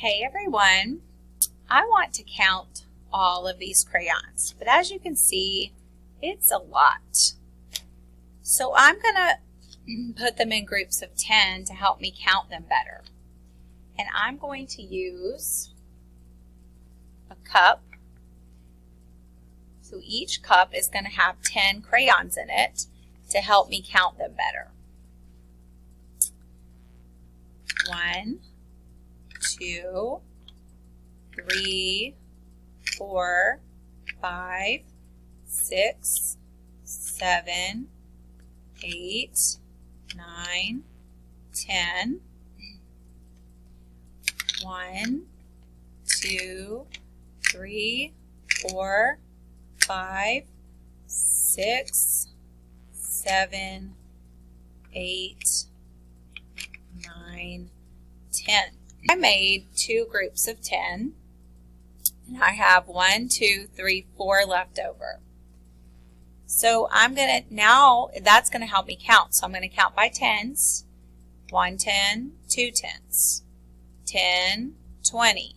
Hey everyone, I want to count all of these crayons, but as you can see, it's a lot. So I'm going to put them in groups of 10 to help me count them better. And I'm going to use a cup. So each cup is going to have 10 crayons in it to help me count them better. 1, 2, 3, 4, 5, 6, 7, 8, 9, 10. 1, 2, 3, 4, 5, 6, 7, 8, 9, 10. I made 2 groups of 10, and I have 1, 2, 3, 4 left over. So I'm going to, now that's going to help me count. So I'm going to count by tens. 1 10, 2 tens, 10, 20.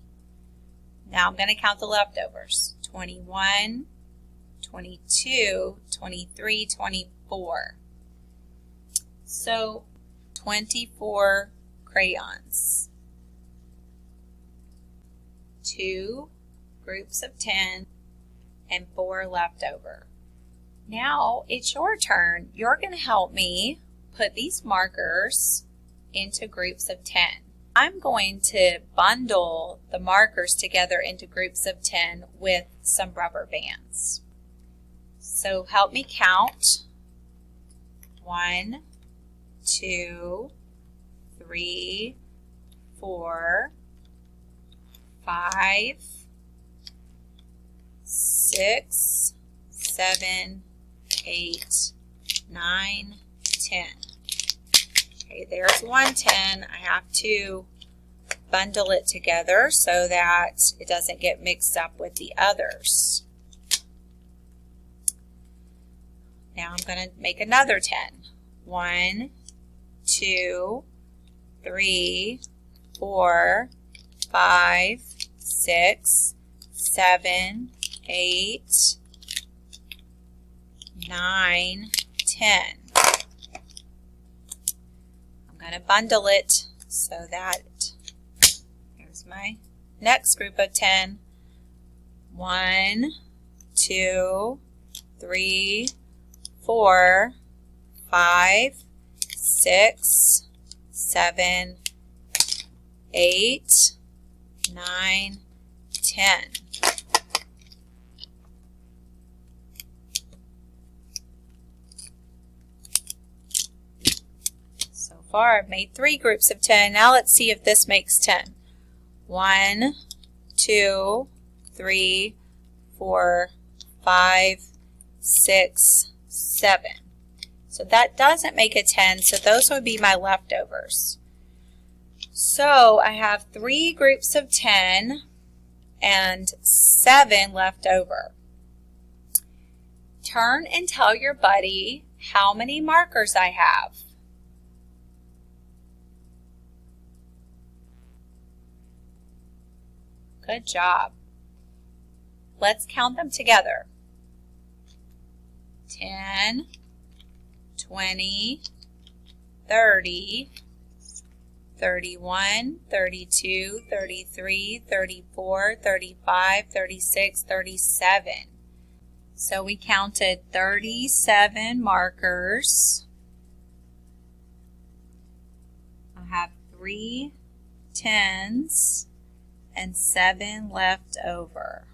Now I'm going to count the leftovers. 21, 22, 23, 24. So 24 crayons. 2 groups of 10 and 4 left over. Now it's your turn. You're going to help me put these markers into groups of 10. I'm going to bundle the markers together into groups of 10 with some rubber bands. So help me count. 1, 2, 3, 4, 5, 6, 7, 8, 9, 10. Okay, there's 1 10. I have to bundle it together so that it doesn't get mixed up with the others. Now I'm going to make another 10. 1, 2, 3, 4, 5, 6, 7, 8, 9, 10. I'm going to bundle it so that here's my next group of 10. 1, 2, 3, 4, 5, 6, 7, 8, 9, 10. So far I've made 3 groups of 10. Now let's see if this makes 10. 1, 2, 3, 4, 5, 6, 7. So that doesn't make a 10, so those would be my leftovers. So I have 3 groups of 10 and 7 left over. Turn and tell your buddy how many markers I have. Good job. Let's count them together. 10, 20, 30, 31, 32, 33, 34, 35, 36, 37. So we counted 37 markers. I have 3 10s and 7 left over.